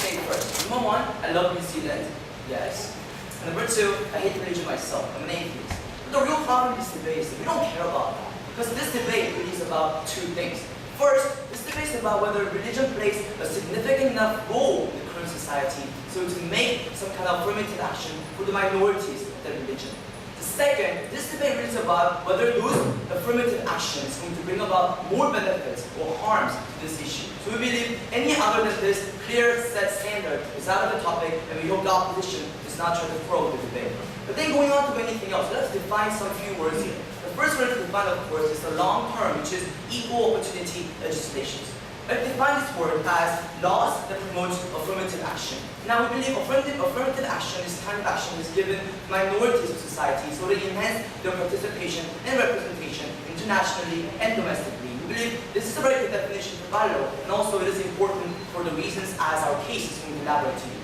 say first? Number one, I love New Zealand. Yes. And number two, I hate religion myself. I'm an atheist. But the real problem with this debate is that we don't care about that. Because this debate really is about two things. First, this debate is about whether religion plays a significant enough role in the current society so to make some kind of affirmative action for the minorities of that religion. The second, this debate really is about whether those affirmative actions are going to bring about more benefits or harms to this issue. So we believe any other than this clear set standard is out of the topic, and we hope the opposition does not try to throw the debate. But then going on to anything else, let's define some few words here. The first word to define, of course, is the long term, which is equal opportunity legislation. Let's define this word as laws that promote affirmative action. Now, we believe affirmative action is kind of action is given to minorities of society so they enhance their participation and representation internationally and domestically. We believe this is a very good definition to follow, and also it is important for the reasons as our case is going to elaborate to you.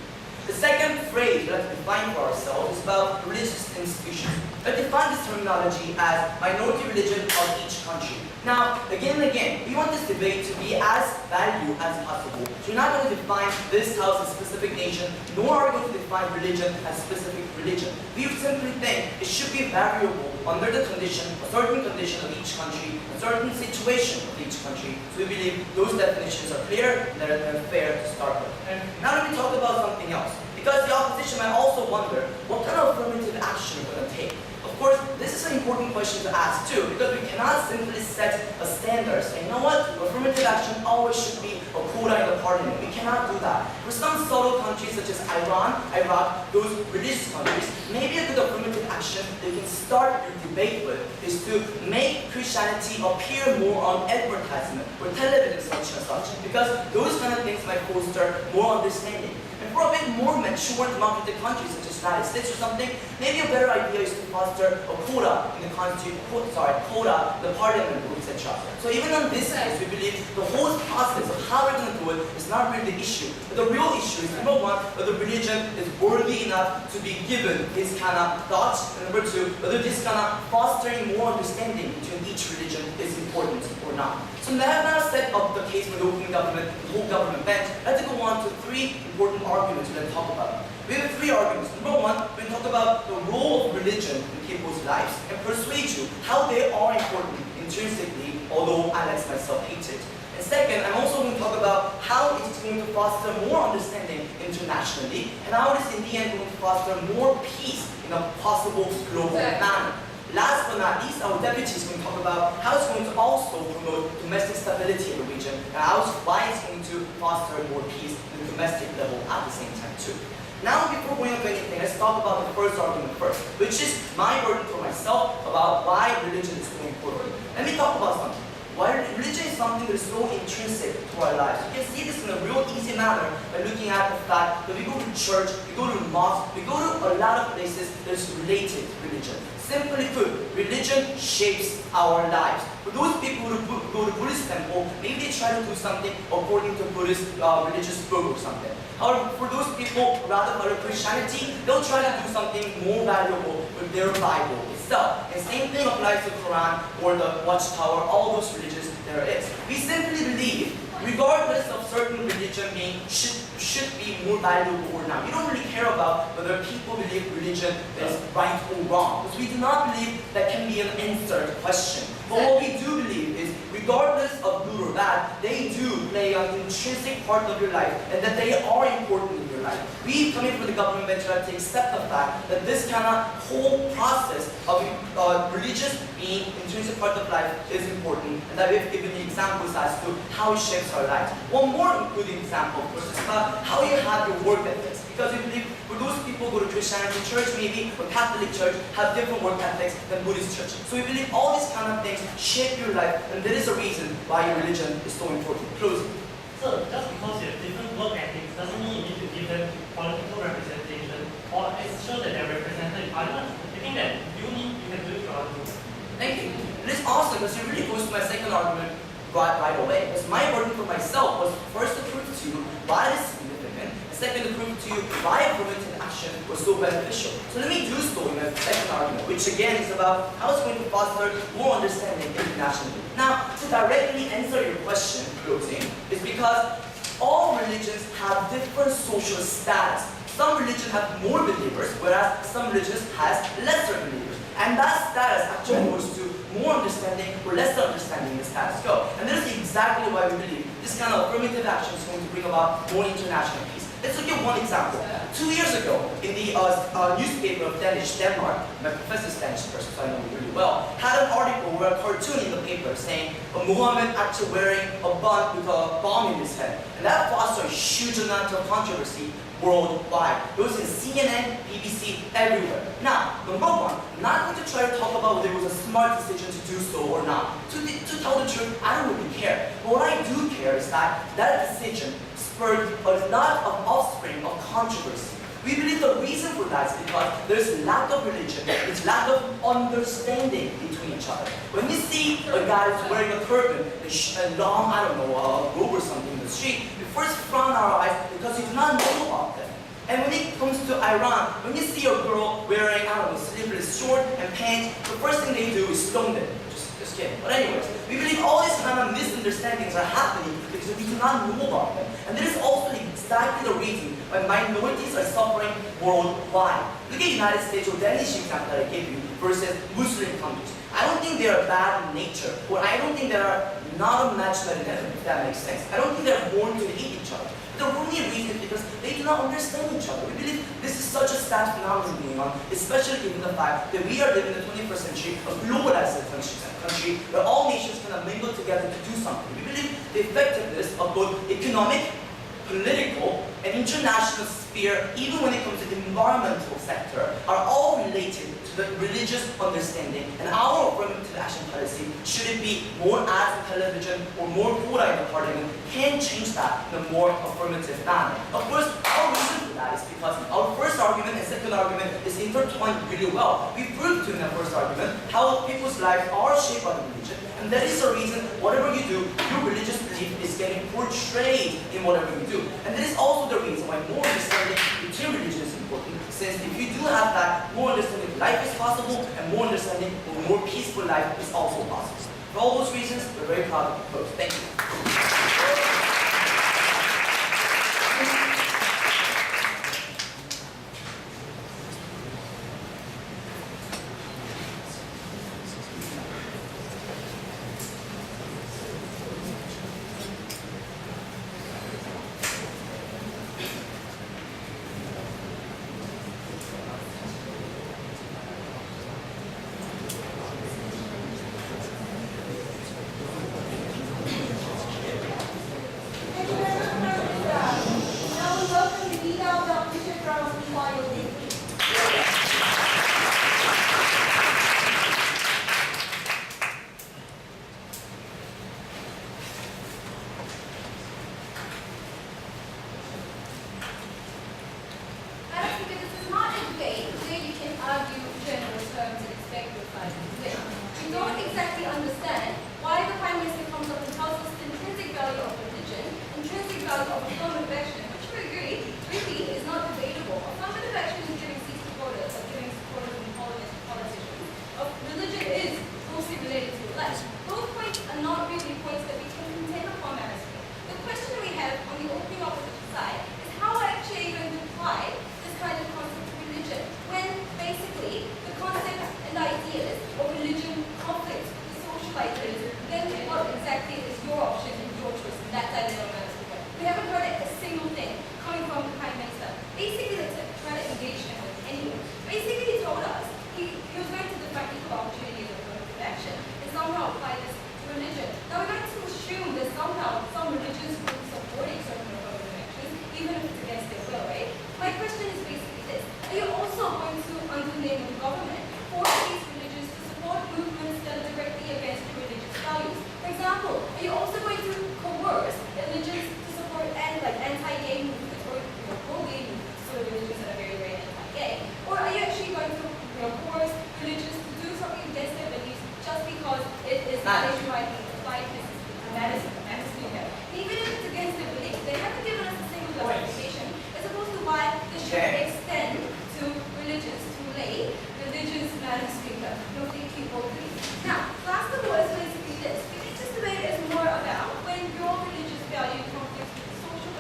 The second phrase we like to define for ourselves is about religious institutions. Let's define this terminology as minority religion of each country. Now, again and again, we want this debate to be as valued as possible. So we're not going to define this house as a specific nation, nor are we going to define religion as a specific religion. We simply think it should be variable under the condition, a certain condition of each country, a certain situation of each country. So we believe those definitions are clear and they're fair to start with. And now let me talk about something else. Because the opposition might also wonder, what kind of affirmative action we're going to take? Of course, this is an important question to ask too, because we cannot simply set a standard saying, you know what, affirmative action always should be a quota in the parliament. We cannot do that. For some subtle countries such as Iran, Iraq, those religious countries, maybe a good affirmative action they can start your debate with is to make Christianity appear more on advertisement or television such and such, because those kind of things might foster more understanding. And for a bit more mature democratic countries such as the United States or something, maybe a better idea is to foster a quota in the constitution, quota in the parliament, etc. So even on this case, we believe the whole process of how we're going to do it is not really the issue. But the real issue is, number one, whether religion is worthy enough to be given this kind of thoughts, and number two, whether this kind of fostering more understanding between each religion is important or not. So now that I've set up the case for the open government, the whole government bench, let's go on to three important arguments we're going to talk about. We have three arguments. Number one, we're going to talk about the role of religion in people's lives and persuade you how they are important intrinsically, although I myself hate it. And second, I'm also going to talk about how it's going to foster more understanding internationally, and how it is in the end going to foster more peace in a possible global manner. Last but not least, our deputy is going to talk about how it's going to also promote domestic stability in the region, and why it's going to foster more peace in the domestic level at the same time too. Now, before going into anything, let's talk about the first argument first, which is my burden for myself about why religion is so important. Let me talk about something. Why religion is something that is so intrinsic to our lives. You can see this in a real easy manner by looking at the fact that we go to church, we go to mosque, we go to a lot of places that is related to religion. Simply put, religion shapes our lives. For those people who go to Buddhist temple, maybe they try to do something according to Buddhist religious book or something. However, for those people rather follow Christianity, they'll try to do something more valuable with their Bible itself. And same thing applies to Quran or the Watchtower, all those religions there is. We simply believe, regardless of certain religion being should be more valuable or not. We don't really care about whether people believe religion is right or wrong, because we do not believe that can be an answer to question. But what we do believe is, regardless of good or bad, they do play an intrinsic part of your life, and that they are important in your life. We come in for the government bench to accept the fact that this kind of whole process of religious being intrinsic part of life is important, and that we've given the examples as to how it shapes our lives. One more including example, of course, is about how you have your work ethics. Because we believe for those people who go to Christianity church maybe, or Catholic church, have different work ethics than Buddhist church. So we believe all these kind of things shape your life, and there is a reason why your religion is so important. Closing. So just because you have different work ethics doesn't mean you need to give them political representation, or ensure that they're represented in parliament. I think that you can do it for other people. Thank you. It is awesome because it really goes to my second argument right away. Because my burden for myself was first to prove to you why it is significant, and second to prove to you why affirmative action was so beneficial. So let me do so in my second argument, which again is about how it's going to foster more understanding internationally. Now, to directly answer your question, closing, is because all religions have different social status. Some religions have more believers, whereas some religions has lesser believers. And that status actually goes to more understanding or less understanding the status quo. And that is exactly why we believe this kind of affirmative action is going to bring about more international peace. Let's look at one example. 2 years ago, in the newspaper of Denmark, my professor's Danish person, so I know him really well, had an article or a cartoon in the paper saying Muhammad actually wearing a bun with a bomb in his head. And that fostered a huge amount of controversy worldwide. It was in CNN, BBC, everywhere. Now, number one, I'm not going to try to talk about whether it was a smart decision to do so or not. To tell the truth, I don't really care. But what I do care is that that decision spurred a lot of offspring of controversy. We believe the reason for that is because there's lack of religion, there's lack of understanding between each other. When we see a guy who's wearing a turban, a long, I don't know, a robe or something in the street, we first frown our eyes because we do not know about them. And when it comes to Iran, when you see a girl wearing, I don't know, sleeveless short and pants, the first thing they do is stone them. Just kidding. But anyways, we believe all these kind of misunderstandings are happening because we do not know about them. And that is also exactly the reason why minorities are suffering worldwide. Look at the United States or Danish example that I gave you versus Muslim countries. I don't think they are bad in nature, or I don't think they are not a match made in heaven, if that makes sense. I don't think they're born to hate each other. The only reason is because they do not understand each other. We believe this is such a sad phenomenon going on, especially given the fact that we are living in the 21st century, a globalized country where all nations kind of mingle together to do something. We believe the effectiveness of both economic, political, and international sphere, even when it comes to the environmental sector, are all related to the religious understanding. And our affirmative action policy, should it be more ads in television or more quota in the parliament, can change that in a more affirmative manner. Of course, our reason for that is because our first argument and second argument is intertwined really well. We proved in the first argument how people's lives are shaped by the religion, and that is the reason whatever you do, your religious belief is getting portrayed in whatever you do. And that is also the reason why more understanding between religions is important, since if you do have that, more understanding of life is possible, and more understanding of a more peaceful life is also possible. For all those reasons, we're very proud of both. Thank you. Now, class the boys basically this. This debate is more about when your religious value conflicts with social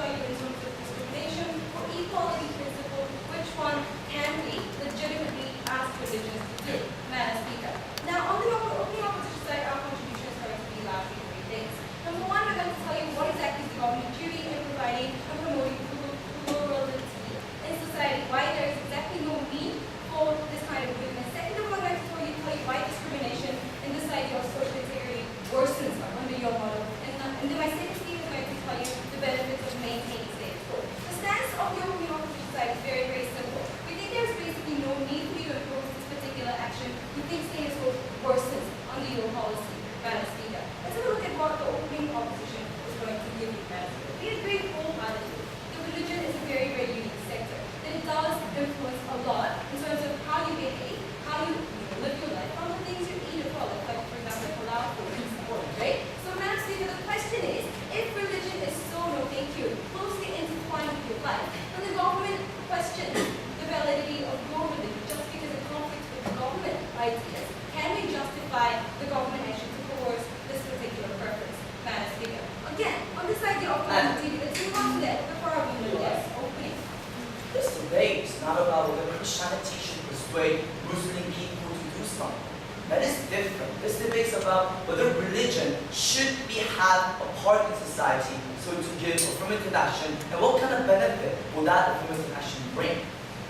whether religion should have a part in society, so to give affirmative action, and what kind of benefit will that affirmative action bring?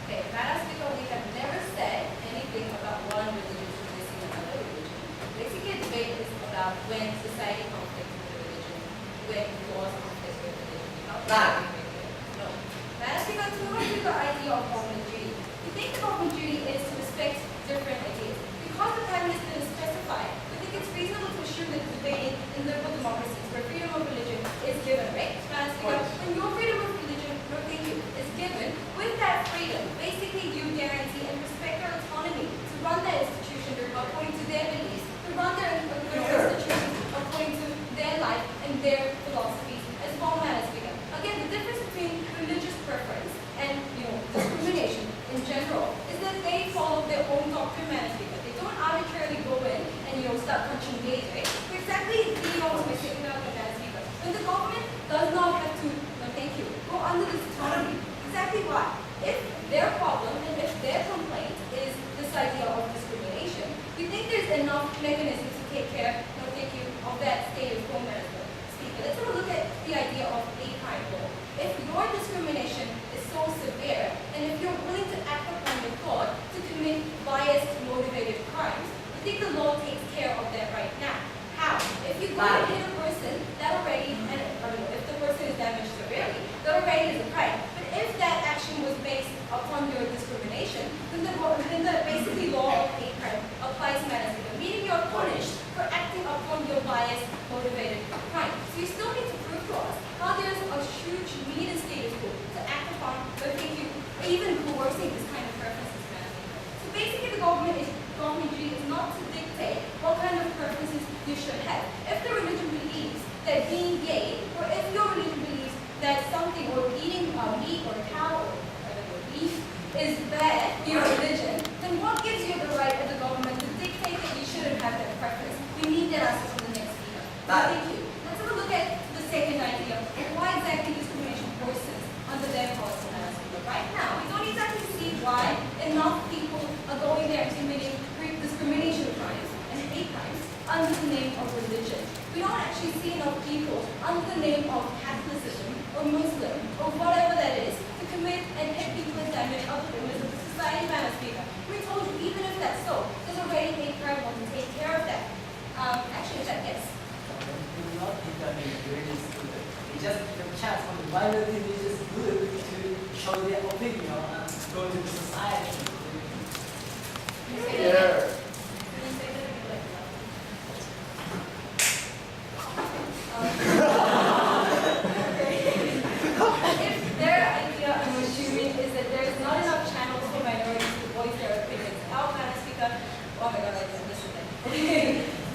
Okay, Madam Speaker, we have never said anything about one religion replacing another religion. Basically, a debate is about when society conflicts with the religion, when laws conflict with religion. No. Madam Speaker, to move on to the idea of government duty, we think the government duty is to respect different ideas. Because the Prime Minister is specified, we think it's reasonable to assume that the debate in liberal democracies where freedom of religion is given, right? Madam Speaker, when your freedom of religion, no thank you, is given, with that freedom, basically you guarantee and respect their autonomy to run that institution according to their beliefs, to run their institutions according to their life and their philosophies as well, Madam Speaker. Again, the difference between religious preference and discrimination in general is that they follow their own doctrine, Madam Speaker. They don't arbitrarily go in and start punching gays, right? So exactly the opposite statement of the Madam Speaker. When the government does not have to, no thank you, go under this autonomy. Exactly why? If their problem and if their complaint is this idea of discrimination, we think there's enough mechanisms to take care, no thank you, of that status quo, Madam Speaker. Let's have a look at the idea of a crime law. If your discrimination is so severe, and if you're willing to act upon your thought to commit biased, motivated crimes, I think the law takes care of that right now. How? If you go and hit a person, that already, and if the person is damaged severely, that already is a crime. But if that action was based upon your discrimination, then the basically law of hate crime applies, Madam Speaker, meaning you're punished for acting upon your biased, motivated crime. So you still need to prove to us how there's a huge need and status quo to act upon, but if you even coercing this kind of preferences, Madam Speaker. So basically the government duty is not to dictate what kind of preferences you should have. If the religion believes that being gay, or if your religion believes that something, or eating meat or cow or beef is bad, your religion, then what gives you the right as a government to dictate that you shouldn't have that preference? We need that answer from the next speaker. Thank you. Let's have a look at the second idea of why exactly discrimination worsens under their policy, Madam Speaker. Right now, we don't exactly see why enough people are going there and committing discrimination crimes and hate crimes under the name of religion. We don't actually see enough people under the name of Catholicism or Muslim or whatever that is to commit and hit people and damage other members of the society, Madam Speaker. We told you, even if that's so, there's already hate crime law to take care of that. Actually, that yes. They do not intervene religious good. They just give a chance on the minority religious good to show their opinion and go to the society. Yeah. If their idea, I'm assuming, is that there is not enough channels for minorities to voice their opinions, how, Madam Speaker? Oh my God, I just listened.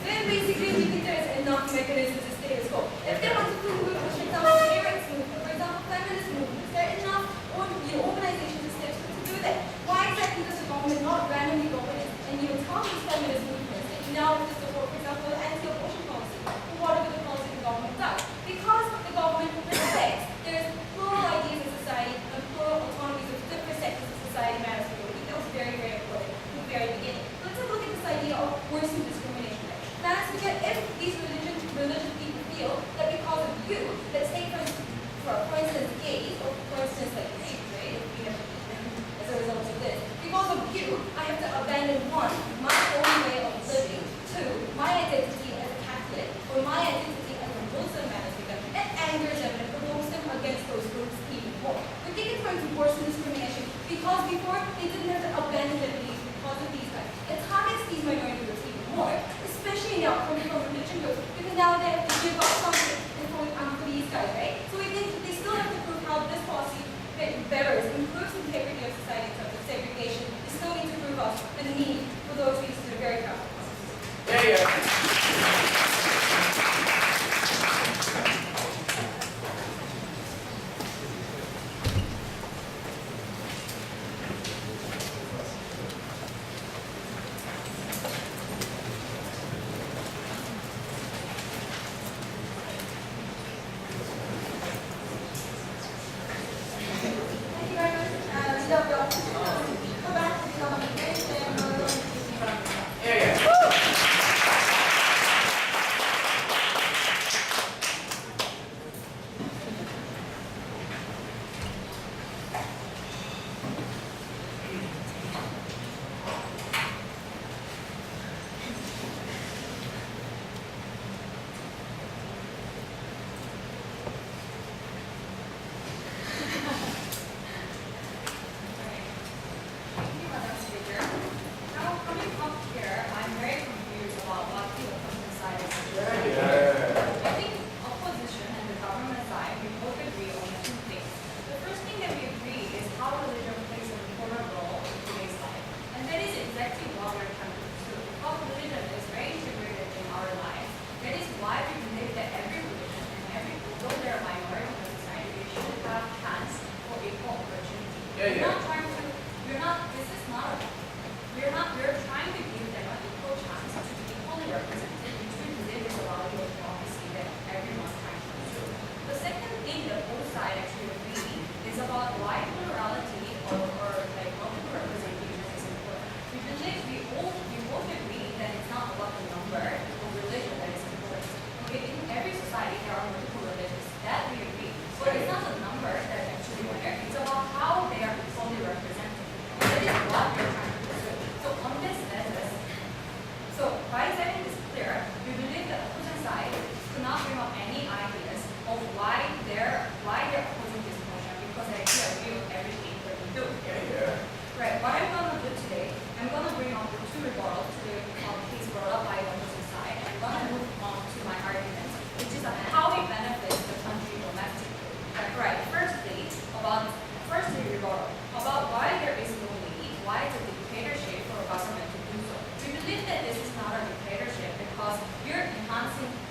Then basically we think there is enough mechanisms to status quo. If they want to do, for example, parents movement, for example, feminist movement, is there enough organizations and steps to do that? Why exactly does the government not randomly go in and tell these feminist movements that you now just support, for example, anti-abortion policy, or whatever the policy the government does? Because the government respects there's plural ideas in society and plural autonomies of different sectors of society, Madam Speaker. I think that was very, very important from the very beginning. Let's have a look at this idea of worsening discrimination. Madam Speaker, if these religious people feel that because of you, let's take for instance gays, or for instance like gays, right? If we have as a result of this, because of you, I have to abandon one, my own way of living, two, my identity as a Catholic, or my identity as a Muslim, Madam Speaker. That angers them and provokes them against those groups even more. We think it's going to worsen discrimination because before they didn't have to abandon their beliefs because of these guys. It targets these minority groups even more, especially now from religion groups, because now they have to give up something for these guys, right? So we think they still have to prove how this policy betters, improves the integrity of society in terms of segregation. They still need to prove us the need for those reasons to be very powerful. There you go. Thank you very much. Go back to the communication.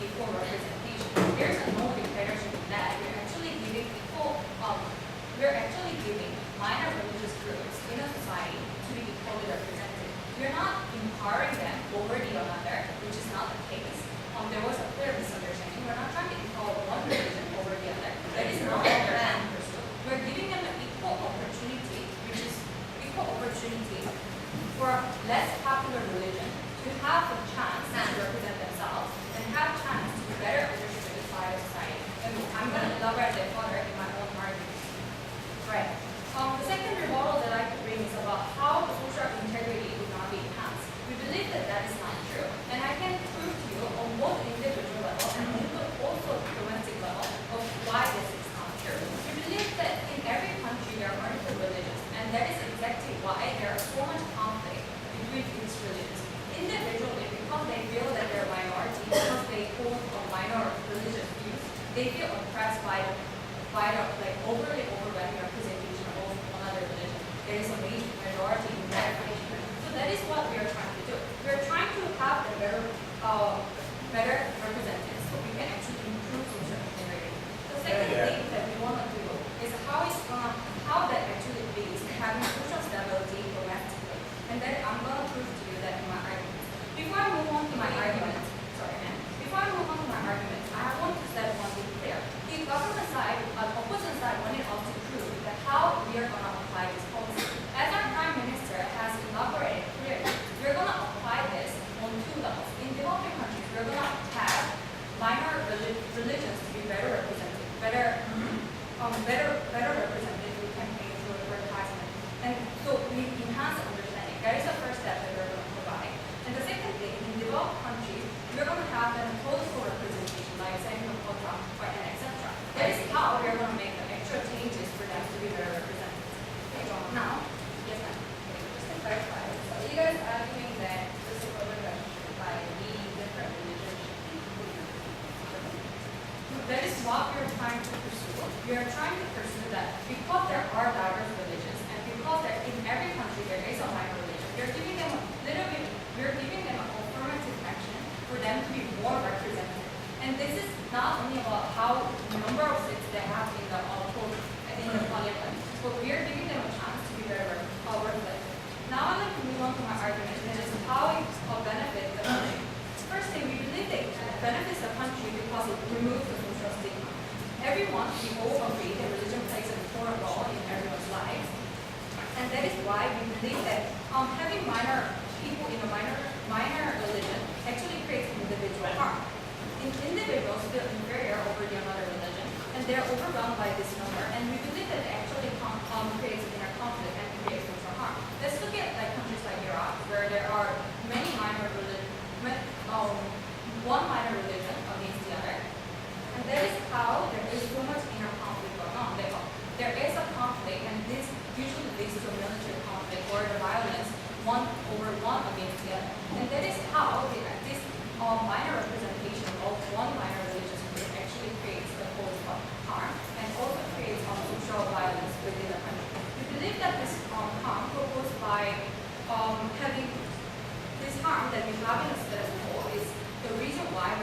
equal representation. There's no dictatorship in that. We're actually giving minor religious groups in a society to be equally represented. We're not empowering them over the other, which is not the case. There was a clear misunderstanding. We're not trying to empower one religion over the other. That is not what we're trying to pursue. We're giving them an equal opportunity, which is equal opportunity for a less popular religion to have a chance to represent themselves and have a chance to be better understood by the society. And I'm going to elaborate that further in my own argument. Right. The second rebuttal that I could bring is about how social integrity would not be enhanced. We believe that that is not true. And I can prove to you on both individual level and also domestic level of why this is not true. We believe that in every country there are multiple religions, and that is exactly why there is so much conflict between these religions. Individually, because they feel that they're a minority, because they hold a minor religious views, they feel oppressed by the overly overwhelming representation of another religion. There is a majority in that religion. So that is what we are trying to do. We are trying to have a better representatives so we can actually improve social integrity. The second thing that we want to do is how that actually leads to having social stability domestically. And then I'm going to prove to you that in my argument. Before I move on to my argument, I want to set one thing clear. The government side, opposition side wanted us to prove that how we are going to apply this policy. As our Prime Minister has elaborated clearly, we're going to apply this on two levels. In developing countries, we're going to have minor religions to be better represented, better represented through campaigns, through advertisement. And so we enhance understanding. That is the first step that we're going to provide. And the second thing, in developed countries, we're going to have them political representation, like sexual quota, etc. That is how we're going to make the extra changes for them to be better represented. Okay, now, yes ma'am. Just to clarify, so you guys are arguing that the supervision by the different religions should be included? That is what we are trying to pursue. We are trying to pursue that because there are diverse religions and because there, in every country there is a minor religion, we are giving them an affirmative action for them to be more represented. And this is not only about how number of seats they have in the parliament, but we are giving them a chance to be better represented. Now I'd like to move on to my argument, that is how it benefits the country. Firstly, we believe that it benefits the country because it removes the social stigma. Everyone, we all agree that religion plays an important role in everyone's lives. And that is why we believe that having people in a minor religion actually creates individual harm. Individuals feel inferior over the another religion, and they're overwhelmed by this number. And we believe that it actually creates inner conflict and creates social harm. Let's look at countries like Iraq, where there are many one minor religion against the other, and that is how there is so much inner conflict going on. There is a conflict, and this usually leads to a military conflict or the violence one over one against the other. And that is how this minor representation of one minor religious group actually creates the cause of harm and also creates social violence within the country. We believe that this harm proposed by having this harm that we have in a status quo is the reason why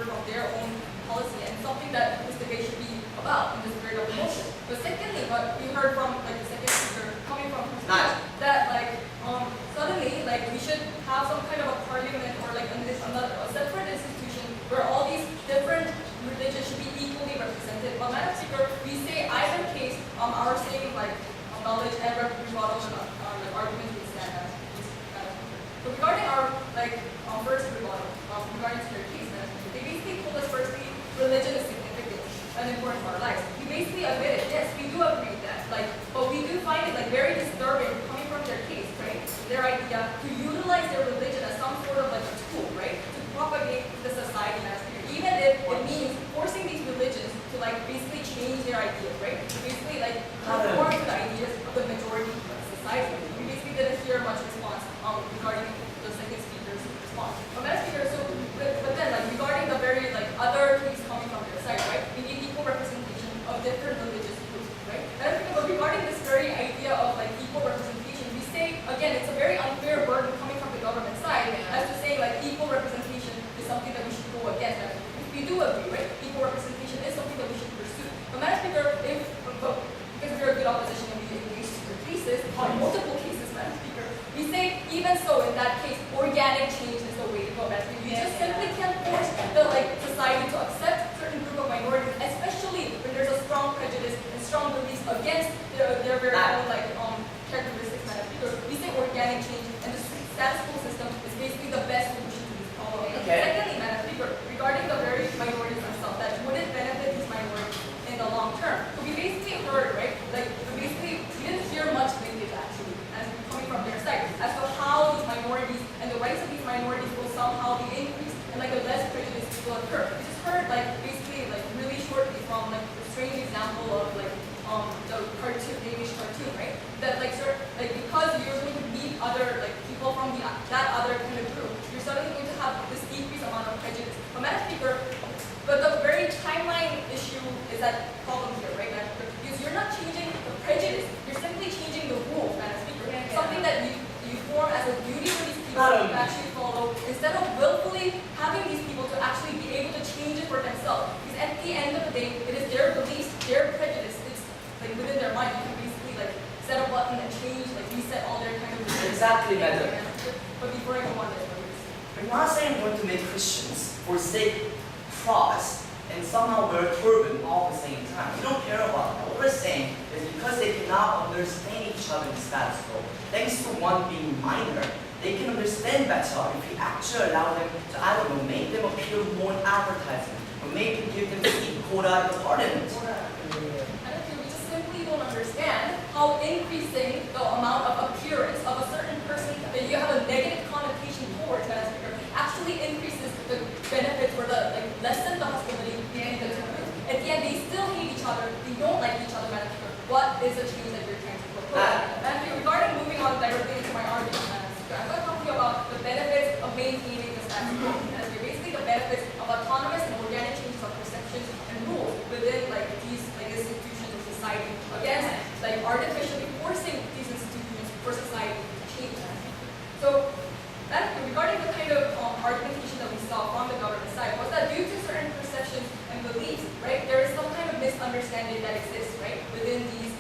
heard from their own policy and something that this debate should be about in the spirit of motion. But secondly, what we heard from like the second speaker coming from Nice. that suddenly we should have some kind of a parliament or a separate institution where all these different religions should be equally represented. But Madam Speaker, we say either case, our saying knowledge and rebuttal and arguments we stand as. So regarding our first rebuttal, regarding to their case, they basically told us firstly, religion is significant and important to our lives. We basically admitted, yes, we do agree with that. But we do find it very disturbing coming from their case, right? Their idea to utilize their religion as some sort of a tool, right? To propagate the society as even if it means forcing these religions to basically change their ideas, right? To basically conform to the ideas of the majority of society. We basically didn't hear much response regarding the second speaker's response. Madam Speaker, but then regarding the very other case coming from their side, right? We need equal representation of different religious groups, right? Madam Speaker, but regarding this very idea of equal representation, we say again it's a very unfair burden coming from the government side as to saying equal representation is something that we should go against. We do agree, right? Equal representation is something that we should pursue. But Madam Speaker, because we're a good opposition and we engage in cases, on multiple cases, Madam Speaker, we say even so in that case, organic change is the way to go, Madam Speaker. We just simply can't force the society to accept certain group of minorities, especially when there's a strong prejudice and strong beliefs against their very own characteristics, Madam Speaker. We say organic change and the status quo system is basically the best solution to this problem. Okay. Secondly, Madam Speaker, regarding the very minorities themselves, that wouldn't benefit these minorities in the long term. So we basically heard, right? We didn't hear much linkage actually, as coming from their side, as to how these minorities and the rights of these minorities will somehow be increased and a less prejudice will occur. We just heard basically really shortly from the strange example of the cartoon, Danish cartoon, right? That because you're going to meet other people from that other kind of group, you're suddenly going to have this decreased amount of prejudice. But Madam Speaker, but the very timeline issue is that problem here, right, Madam Speaker? Because you're not changing the prejudice, you're simply changing the rules, Madam Speaker. Something that you form as a duty for these people to actually follow, instead of willfully having these people to actually be able to change it for themselves. Because at the end of the day, it is their beliefs, their prejudice, it's within their mind. You can basically set a button and change, reset all their kind of beliefs. Exactly, Madam. But before I go on there, I'm not saying we're going to make Christians forsake cross and somehow wear turban all at the same time. We don't care about that. What we're saying is because they cannot understand each other in status quo, thanks to one being minor, they can understand better if we actually allow them to, I don't know, make them appear more in advertising, or maybe give them seat quota at the parliament. We just simply don't understand how increasing the amount of appearance of a certain person that you have a negative connotation towards, Madam Speaker, actually increases the benefits or lessen the hostility between the two groups. At the end, they still hate each other. They don't like each other, Madam Speaker. What is the change that you're trying to propose? Madam Speaker, regarding moving on directly into my argument, Madam Speaker, I'm going to talk to you about the benefits of maintaining the status quo. Madam Speaker, basically the benefits of autonomous and organic changes of perceptions and rules within these institutions of society against artificially forcing these institutions for society to change. So regarding the kind of argumentation that we saw from the government side was that due to certain perceptions and beliefs, right, there is some kind of misunderstanding that exists, right, within these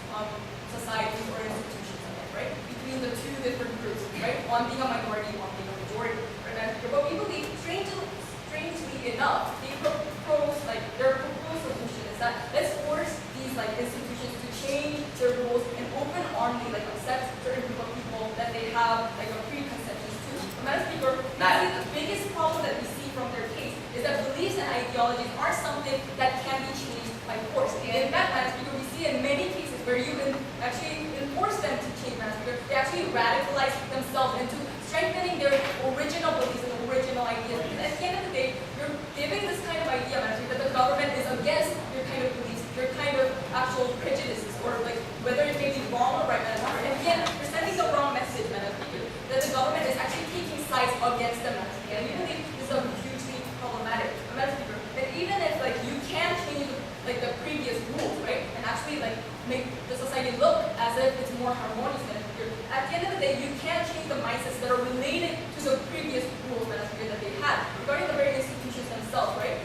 societies or institutions, right, between the two different groups, right, one being a minority, one being a majority, right. But we believe, strangely enough, they propose their proposed solution is that let's force these institutions to change their rules and open-armedly accept certain group of people that they have a preconceptions to. Madam Speaker, the biggest problem that we see from their case is that beliefs and ideologies are something that can be changed by force. In fact, Madam Speaker, we see in many cases where you actually enforce them to change, Madam Speaker, they actually radicalize themselves into strengthening their original beliefs and original ideas. Because at the end of the day, you're giving this kind of idea, Madam Speaker, that the government is against your kind of beliefs, your kind of actual prejudices, or whether it may be wrong or right, Madam Speaker. And again, you're sending the wrong message, Madam Speaker, that the government is actually taking sides against them, Madam Speaker. And we believe this is hugely problematic, Madam Speaker. And even if you can change the previous rules, right, and actually make the society look as if it's more harmonious, Madam Speaker, at the end of the day, you can't change the mindsets that are related to the previous rules, Madam Speaker, that they had regarding the very institutions themselves, right?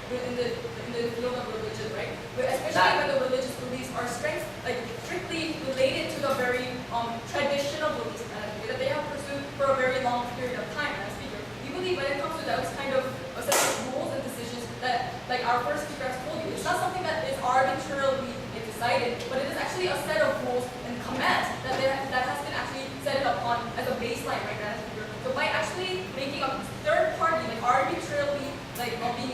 like our first speaker has told you, it's not something that is arbitrarily decided, but it is actually a set of rules and commands that has been actually set upon as a baseline, right, Madam Speaker. So by actually making a third party like arbitrarily being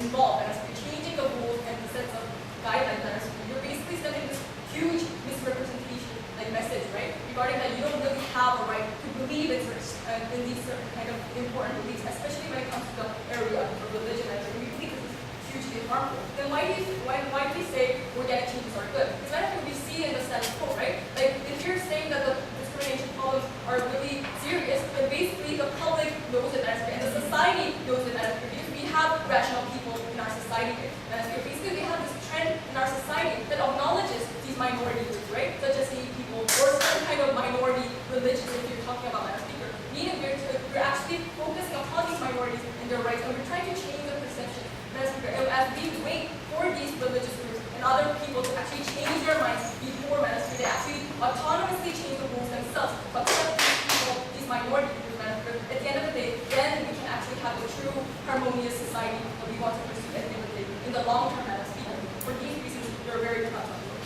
involved and changing the rules and the sets of guidelines, Madam Speaker, you're basically sending this huge misrepresentation message, right, regarding that you don't really have a right to believe in these certain kind of important beliefs, especially when it comes to the area of religion, and we believe this is hugely harmful. Then why do we say organic changes are good? Because I think we see in the status quo, right? Like if you're saying that the discrimination problems are really serious, then basically the public knows it as and the society knows it as because we have rational people in our society. And basically we have this trend in our society that acknowledges these minority groups, right? Such as the people or some kind of minority religions if you're talking about Madam Speaker. Meaning we're actually focusing upon these minorities and their rights, and we're trying to change the perception. Madam Speaker, and as we wait for these religious groups and other people to actually change their minds before Madam Speaker, they actually autonomously change the rules themselves to accept these people, these minority groups, Madam Speaker. At the end of the day, then we can actually have a true harmonious society that we want to pursue at the end of the day. In the long term, Madam Speaker. For these reasons, we're very proud of yours.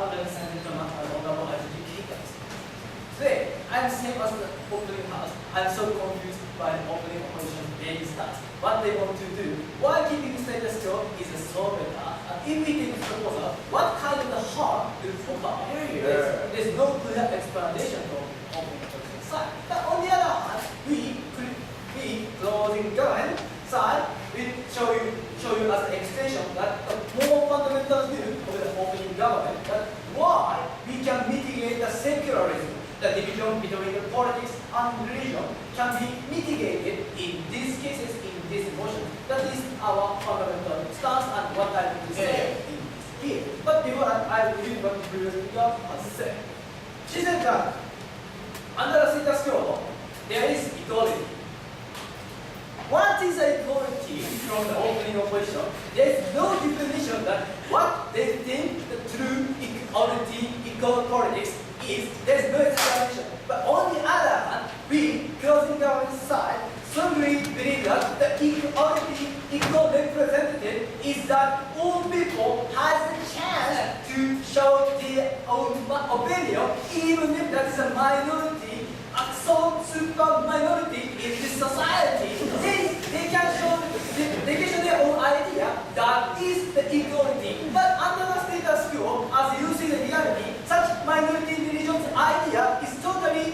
Ladies and gentlemen, honorable educators. Today, I'm same as the opening house. I'm so confused by the opening opposition daily stats. What they want to do, why keeping status quo is so better. And if we take this proposal, what kind of the harm will occur? There's no clear explanation from opening opposition side. But on the other hand, we closing government side will show you as an extension that the more fundamental view of the opening government, that why we can mitigate the secularism, the division between the politics and religion can be mitigated in these cases, in this motion. That is our fundamental stance and what I will say in this here. But before that, I will read what the previous speaker has said. She said that under the status quo, there is equality. What is equality from the opening opposition? There is no definition that what they think the true equality, equal politics is. There is no explanation. But on the other hand, we, closing government side, strongly believe that the equality, equal representative is that all people has a chance to show their own opinion, even if that is a minority, a so super minority in this society. They can show their own idea that is the equality. But under the status quo, as you see the reality, such minority religions idea is totally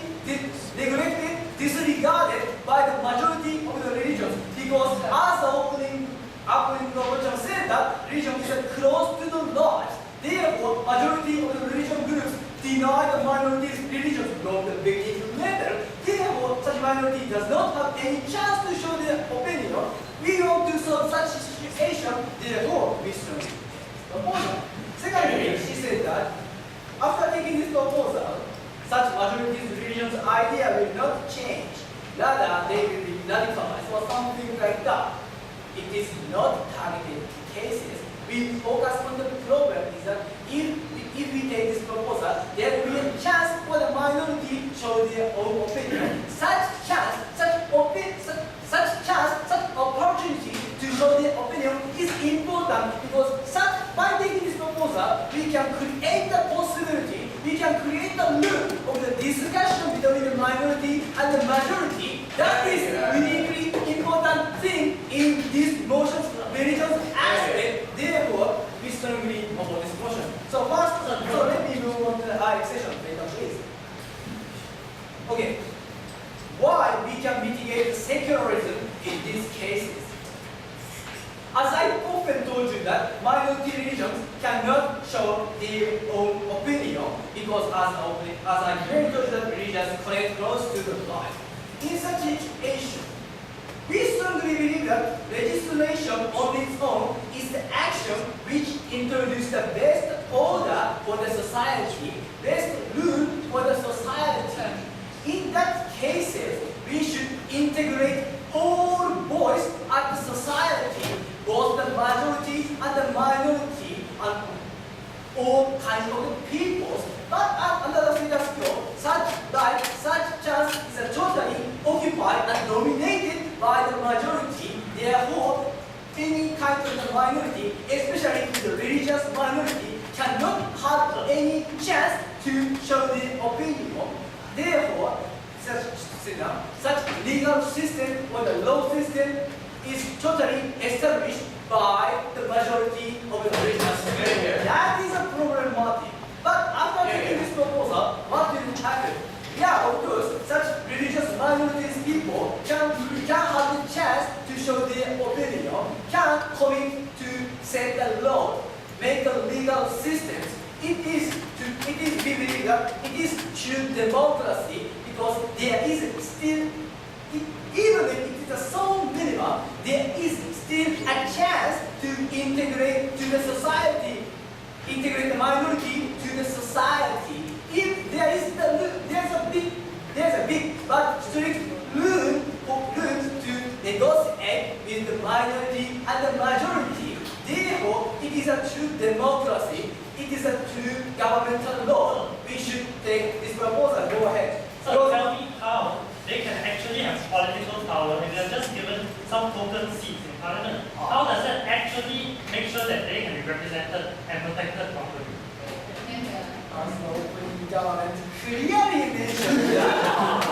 neglected, disregarded by the majority of the religions. Because as the opening proposition said that religion is close to the laws. Therefore, majority of the religion groups deny the minorities' religions from the beginning to later. Therefore, such minority does not have any chance to show their opinion. We want to solve such situation, therefore we strongly oppose. Secondly, she said that after taking idea will not change. Rather, they will be radicalized or something like that. It is not targeted cases. We focus on the problem is that if we take this proposal, there will be a chance for the minority to show their own opinion. Such chance, such opportunity to show their opinion is important because by taking this proposal, we can create the possibility, we can create the loop of the discussion between the minority and the majority. That is uniquely important thing in this motion's religious aspect. Therefore, we strongly oppose this motion. So first, let me move on to the higher session later, please. Okay. Why we can mitigate secularism in these cases? As I often told you that minority religions cannot show their own opinion because as I very told you that religions connect close to the life. In such a situation, we strongly believe that legislation on its own is the action which introduces the best order for the society, best rule for the society. In that cases, we should integrate all voice at the society, both the majority and the minority, and all kinds of peoples. But under the status quo, such chance is totally occupied and dominated by the majority. Therefore, any kind of the minority, especially the religious minority, cannot have any chance to show their opinion. Therefore, such legal system or the law system is totally established by the majority of the religious community. That is a problematic. But after taking this proposal, what will happen? Yeah, of course, such religious minorities people can have the chance to show their opinion, can commit to set the law, make the legal systems. It is we believe that it is true democracy because there is still, even if it is a so minimum, there is still a chance to integrate to the society, integrate the minority to the society. If there is there's a big but strict room to negotiate with the minority and the majority. Therefore, it is a true democracy. It is a true governmental law. We should take this proposal. Go ahead. So tell me how they can actually have political power if they are just given some token seats in parliament. How does that actually make sure that they can be represented and protected properly? As the opening government clearly mentioned that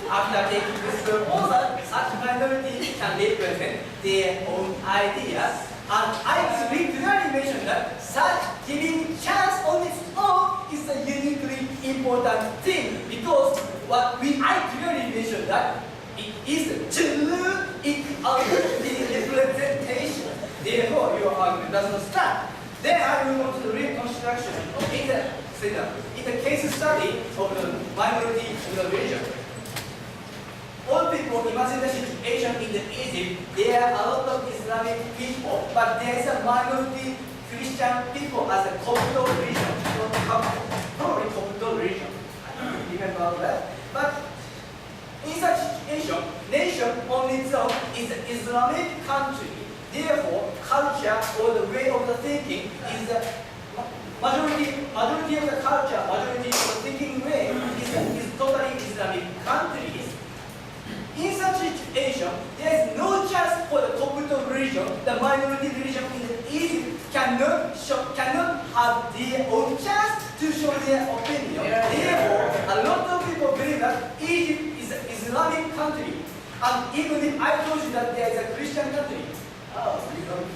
after taking this proposal, such minority can represent their own ideas. And I clearly mentioned that such giving chance on its own is a uniquely important thing because I clearly mentioned that it is true equality representation. Therefore, your argument does not stand. Then I will go to the reconstruction in the case study of the minority in the region. All people imagine the situation in the Egypt. There are a lot of Islamic people, but there is a minority Christian people as a capital region. Probably capital region. I don't remember that. But in such situation, nation on its own is an Islamic country. Therefore, culture or the way of the thinking is the majority of the culture, majority of the thinking way is totally Islamic countries. In such situation, there is no chance for the capital region, the minority region in Egypt cannot have their own chance to show their opinion. Therefore, a lot of people believe that Egypt is an Islamic country. And even if I told you that there is a Christian country, you don't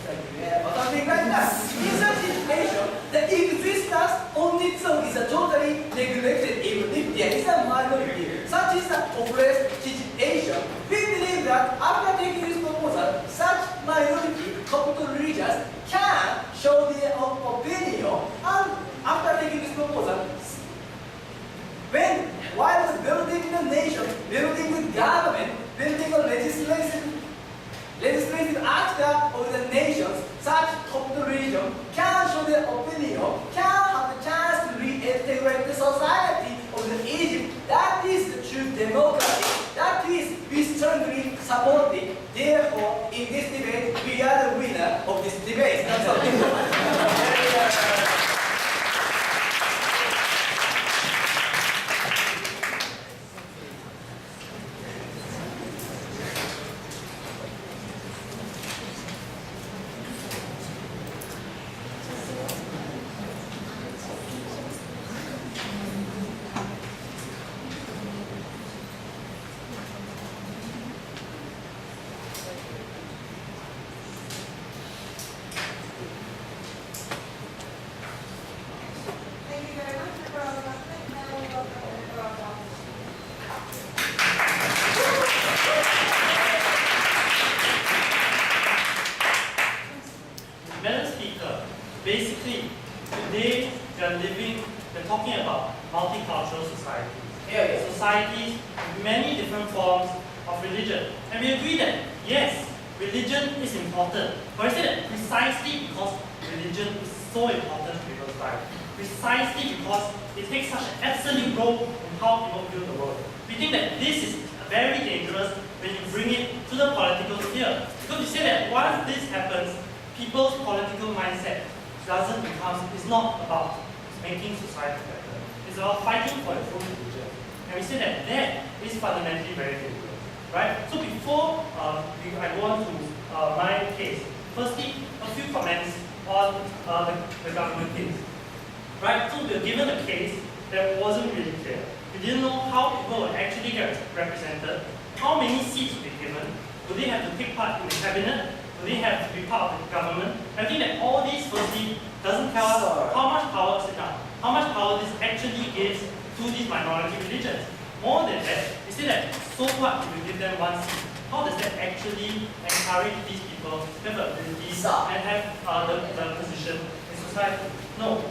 or something like that. In such situation, the existence on its own is totally neglected even if there is a minority. Such is the oppressed situation. We believe that after taking this proposal, such minority capital regions can show their own opinion. And after taking this proposal, while building the nation, building the government, building a legislative actor of the nations, such capital region can show their opinion, can have the chance to reintegrate the society of the Egypt. That is we're talking about multicultural societies. Yeah. Societies with many different forms of religion. And we agree that, yes, religion is important. But I say that precisely because religion is so important to people's life, precisely because it takes such an absolute role in how people view the world. We think that this is very dangerous when you bring it to the political sphere. Because you say that once this happens, people's political mindset is not about making society better. It's about fighting for its own religion. And we say that that is fundamentally very dangerous. Right? So before I go on to my case, firstly, a few comments on the government case. Right? So we were given a case that wasn't really clear. We didn't know how people would actually get represented, how many seats would be given, do they have to take part in the cabinet, do they have to be part of the government. I think that all these firstly doesn't tell us how much power this actually gives to these minority religions. More than that, we say that so what if we give them one seat? How does that actually encourage these people to have abilities and have the position in society? No.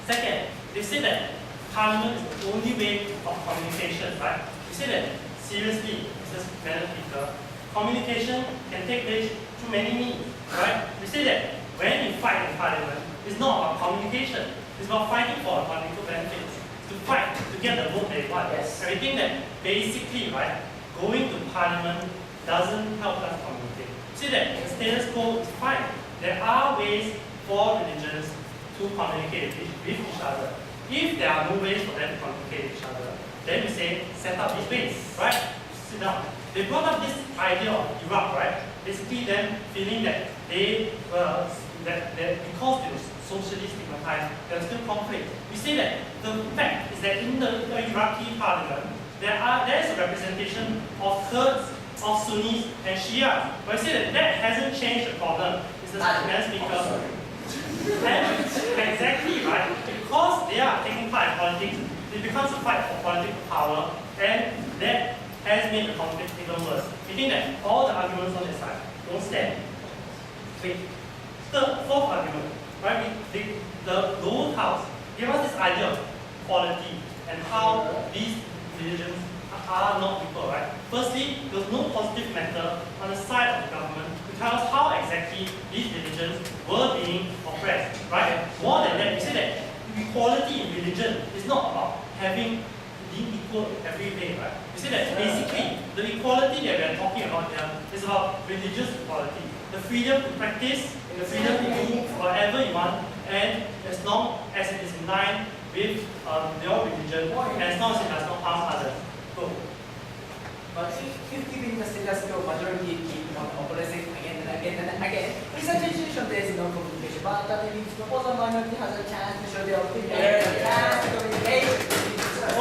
Second, they say that Parliament is the only way of communication, right? We say that seriously, Mr. Madam Speaker, communication can take place through many means, right? We say that when you fight in Parliament, it's not about communication, it's about fighting for political benefits, to fight to get the vote they want. Yes. And we think that basically, right, going to Parliament doesn't help us communicate. We say that the status quo is fine. There are ways for religions to communicate with each other. If there are no ways for them to communicate with each other, then we say set up these ways, right? Sit down. They brought up this idea of Iraq, right? Basically them feeling that they were that because they were socially stigmatized, there was still conflict. We say that the fact is that in the Iraqi parliament, there is a representation of Kurds, of Sunnis and Shia. But I say that that hasn't changed the problem. Mr. Madam Speaker. And exactly right, because they are taking part in politics, it becomes a fight for political power, and that has made the conflict even worse. We think that all the arguments on this side don't stand. Wait. The fourth argument, right? The lower house gave us this idea of quality and how these religions are not equal, right? Firstly, there was no positive matter on the side of the government to tell us how exactly these religions were being oppressed, right? More than that, we say that equality in religion is not about being equal in every way, right? We say that basically the equality that we are talking about here is about religious equality, the freedom to practice, the freedom to do whatever you want, and as long as it is in line with your religion, and as long as it does not harm others. Go. But if giving the status quo majority keep on oppressing again and again and again, in such a situation there is no communication. But that means suppose a minority has a chance to show their opinion, a chance to communicate.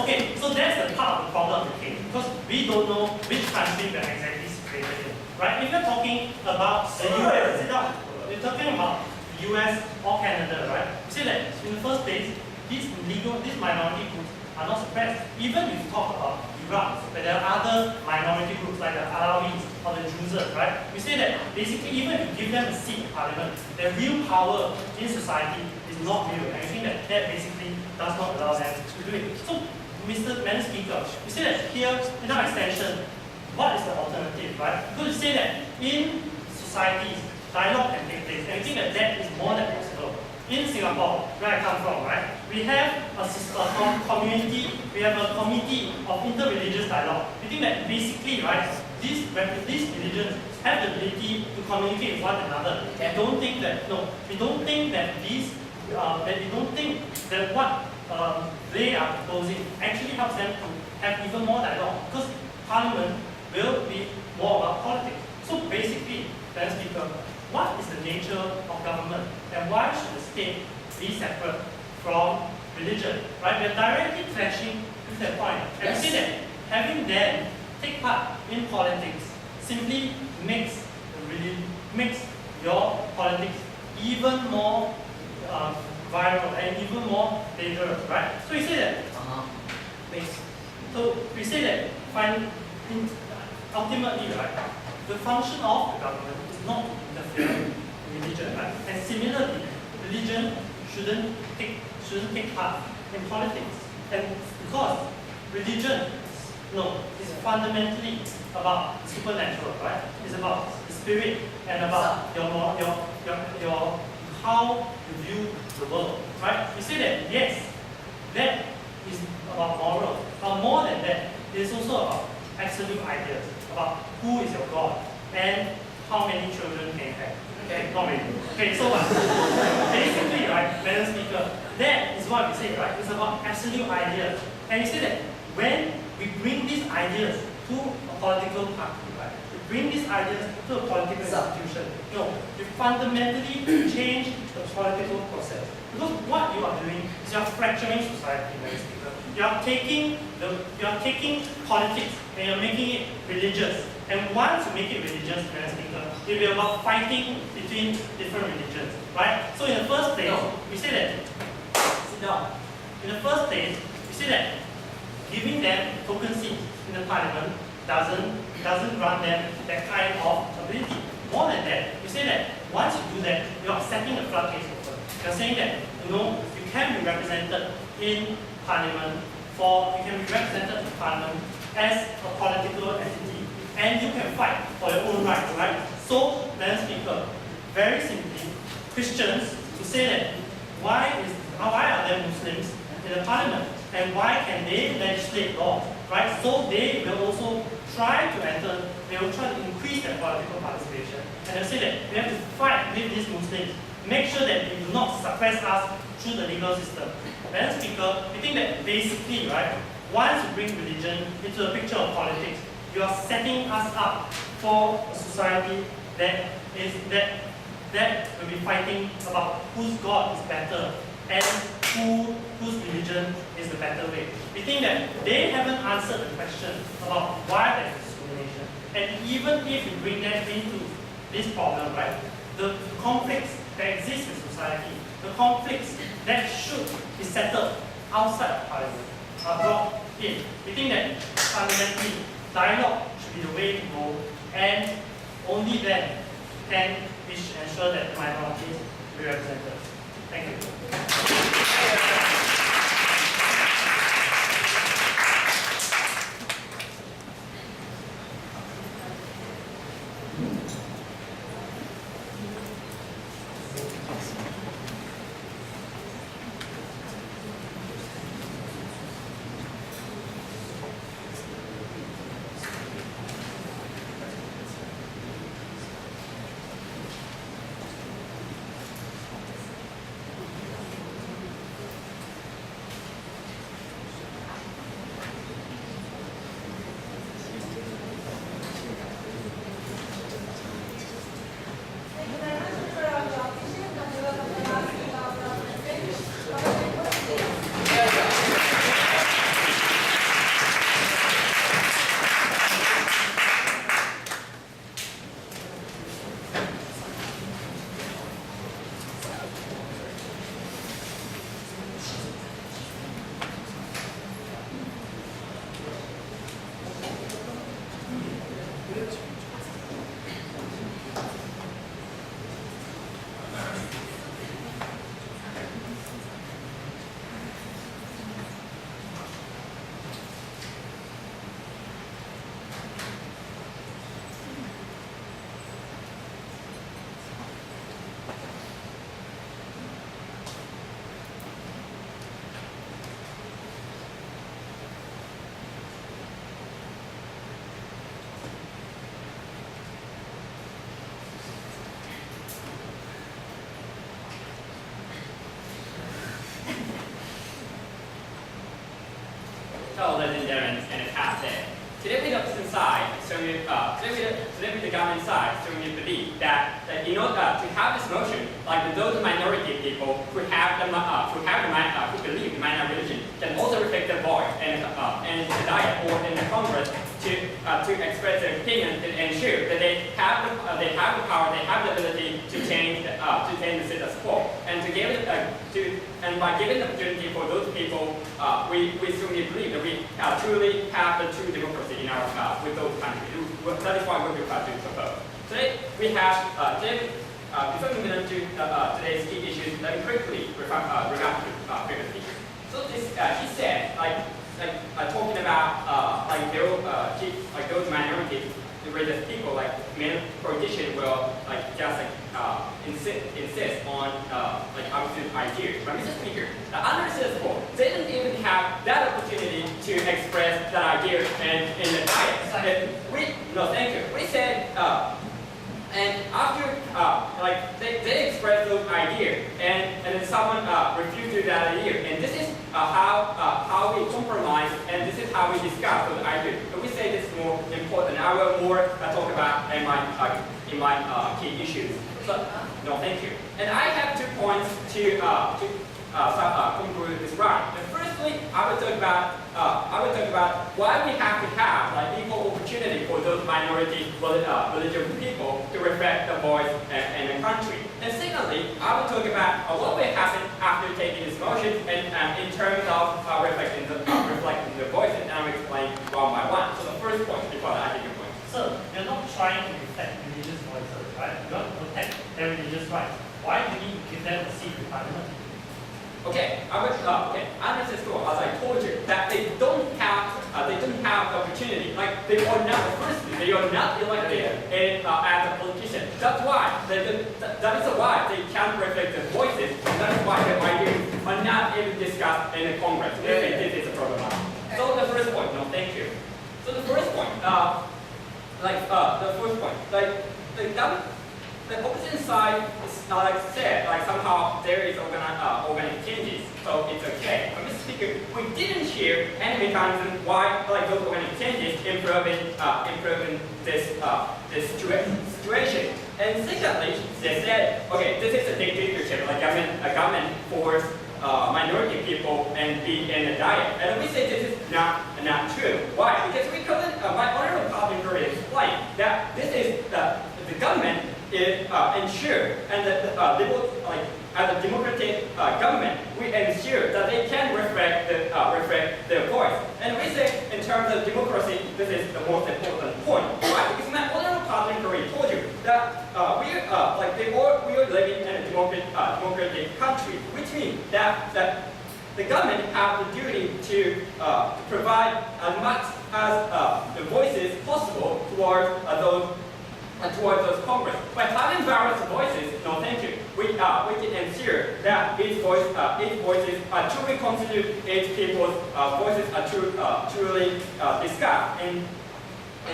Okay, so that's the part of the problem of the case, because we don't know which country we are exactly situated in, right? If you're talking about the US, we're talking about the US or Canada, right? We say that in the first place, these minority groups are not suppressed. Even if you talk about Iraq, where there are other minority groups like the Alawis or the Druzes, right? We say that basically even if you give them a seat in parliament, their real power in society is not real. And we think that that basically does not allow them to do it. So, Mr. Madam Speaker, we say that here, in our extension, what is the alternative, right? Because we say that in societies, dialogue can take place, and we think that that is more than possible. In Singapore, where I come from, right, we have a community, we have a committee of interreligious dialogue. We think that basically, right, these religions have the ability to communicate with one another. And we don't think that what they are proposing actually helps them to have even more dialogue, because Parliament will be more about politics. So basically, Madam Speaker, what is the nature of government, and why should the state be separate from religion? Right? We are directly clashing with that point. And we say that having them take part in politics simply makes your politics even more viral and even more dangerous, right? So we say that. So we say that ultimately, right, the function of the government is not to interfere in religion, right? And similarly, religion shouldn't take part in politics. And because religion is fundamentally about the supernatural, right? It's about the spirit and about your how you view the world, right? You say that yes, that is about moral, but more than that, it is also about absolute ideas about who is your God and how many children can you have. Okay, not really. Okay, so what? Basically, right, Madam Speaker, that is what we say, right? It's about absolute ideas. And you say that when we bring these ideas to a political party, right? We bring these ideas to a political institution. No, you fundamentally change the political process. Because what you are doing is you are fracturing society, Madam Speaker. You are taking politics and you're making it religious. And once you make it religious, Madam Speaker, it will be about fighting between different religions, right? So in the first place, we say that, sit down. In the first place, we say that giving them token seats in the parliament doesn't grant them that kind of ability. More than that, we say that once you do that, you are setting the floodgates open. You are saying that, you can be represented in parliament as a political entity. And you can fight for your own rights, right? So, Madam Speaker, very simply, Christians to say that why are there Muslims in the parliament and why can they legislate laws, right? So they will also try to enter, they will try to increase their political participation. And they'll say that we have to fight with these Muslims, make sure that they do not suppress us through the legal system. Madam Speaker, we think that basically, right, once you bring religion into the picture of politics, you are setting us up for a society that will be fighting about whose God is better and whose religion is the better way. We think that they haven't answered the question about why there is discrimination. And even if you bring them into this problem, right, the conflicts that exist in society, the conflicts that should be settled outside of parliament are brought in. We think that fundamentally dialogue should be the way to go, and only then can we ensure that the minorities will be represented. Thank you. Fellow legendarians and a cast there. Today with the side, today with the government side, strongly believe that in order to have this motion, like those minority people who believe the minority religion can also reflect their voice and desire or in the Congress to express their opinion and ensure that they have the power, they have the ability to change the status quo, and and by giving the opportunity for those people, we strongly believe that we truly have the true democracy in our with those countries. That is why we will try to propose. Today we have before moving on to today's key issues, let me quickly regard to previous issues. So So this, he said, talking about those minorities, the religious people, many politicians will insist on absolute ideas. But Mr. Speaker, the understood school didn't even have that opportunity to express that idea in the diet. No, thank you. We said. And after, they expressed those ideas, and then someone refused to that idea, and this is how we compromise, and this is how we discuss those ideas. So we say this is more important. I will more talk about in my key issues. So, no, thank you. And I have 2 points to conclude this round. And firstly, I will talk about why we have to have equal opportunity for those minority religious people to reflect the voice in the country. And secondly, I will talk about what will happen after taking this motion and in terms of reflecting the voices, and I will explain one by one. So the first point, before I take your point. So you're not trying to reflect religious voices, right? You want to protect their religious rights. Why do you need to give them a seat in parliament? Okay, understand school, as I told you, that they don't have the opportunity. They are not elected as a politician. That's why that is why they can't reflect their voices. And that is why their ideas are not even discussed in the Congress. This is a problem. So the first point, no, thank you. So the first point, the opposition side is said somehow there is organic changes, so it's okay. But Mr. Speaker, we didn't hear any mechanism why those organic changes improving this situation. And secondly, they said, okay, this is a dictatorship, a government force minority people and be in a diet. And we say this is not true. Why? Because we couldn't. My honorable parliamentarian explained that this is the government is ensure, and as a democratic government, we ensure that they can reflect their voice. And we say, in terms of democracy, this is the most important point. Why? Because my honorable parliamentarian told you that we are living in a democratic country, which means that the government have the duty to provide as much as the voices possible towards those Congress. By having various voices, no thank you, we can ensure that each voices are truly considered, each people's voices are truly discussed in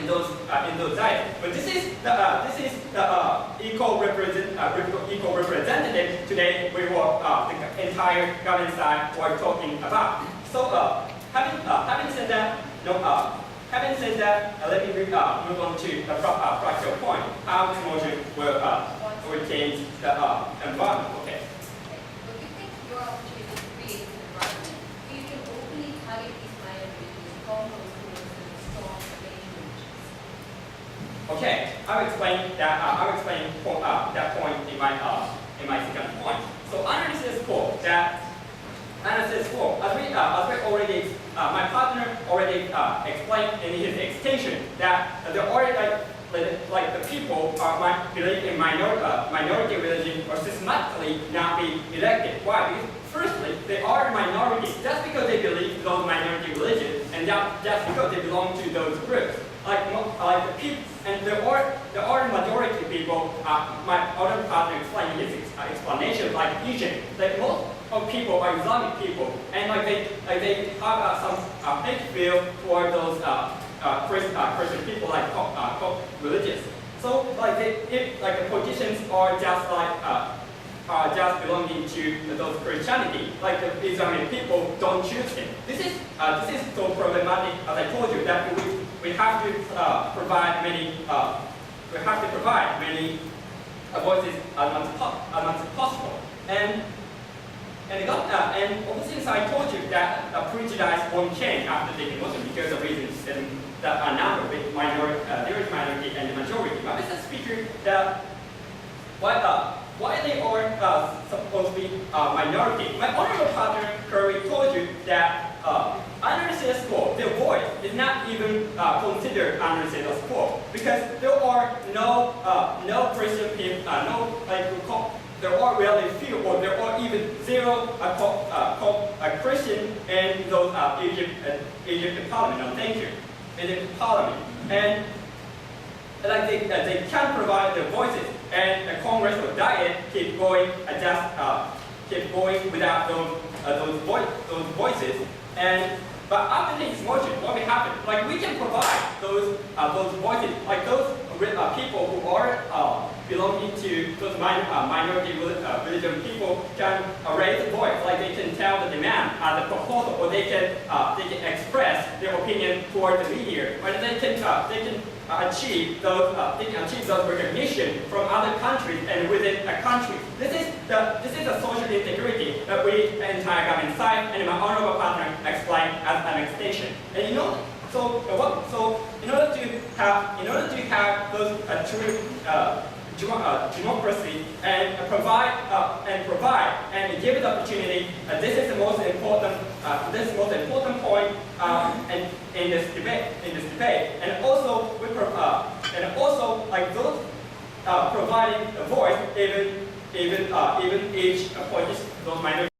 those diets. But this is the equal representative today we were the entire government side were talking about. So having said that, having said that, let me move on to the practical point, how this motion will change the environment. Okay. But you think your opportunity to create an environment where you can openly target these minorities, call those who are strong religions? Okay, I'll explain that point in my second point. So under this quote, my partner already explained in his extension that the people believe in minority religion or systematically not be elected. Why? Because firstly, they are a minority just because they believe those minority religions, and just because they belong to those groups. The people, and there are majority people. My other partner explained his explanation, like Egypt, most of people are Islamic people, and they have some hate feel toward those Christian people, Coptic religious. So the politicians are just belonging to those Christianity. The Islamic people don't choose him. This is so problematic, as I told you, that we have to provide many voices as much as possible. And obviously, I told you that prejudice won't change after taking motion because of reasons that are number with there is minority and the majority. But Mr. Speaker, why they are supposed to be minority? My honorable partner Curry told you that under status quo, their voice is not even considered under status quo because there are no Christian people, there are really few or there are even zero Christian in those Egypt parliament. No, thank you. Egypt parliament. And like they can provide their voices, and the Congress or Diet keep going, keep going without those voices. But after this motion, what will happen? Like we can provide those voices, like those people who are belonging to those minority religion people can raise a voice, like they can tell the demand, the proposal, or they can express their opinion towards the media, or they can achieve those recognition from other countries and within a country. This is a social insecurity that we, the entire government side, and my honorable partner explained as an extension. And so in order to have those true democracy and provide and give the opportunity, this is the most important point in this debate. And also like those providing a voice even each politician, those minority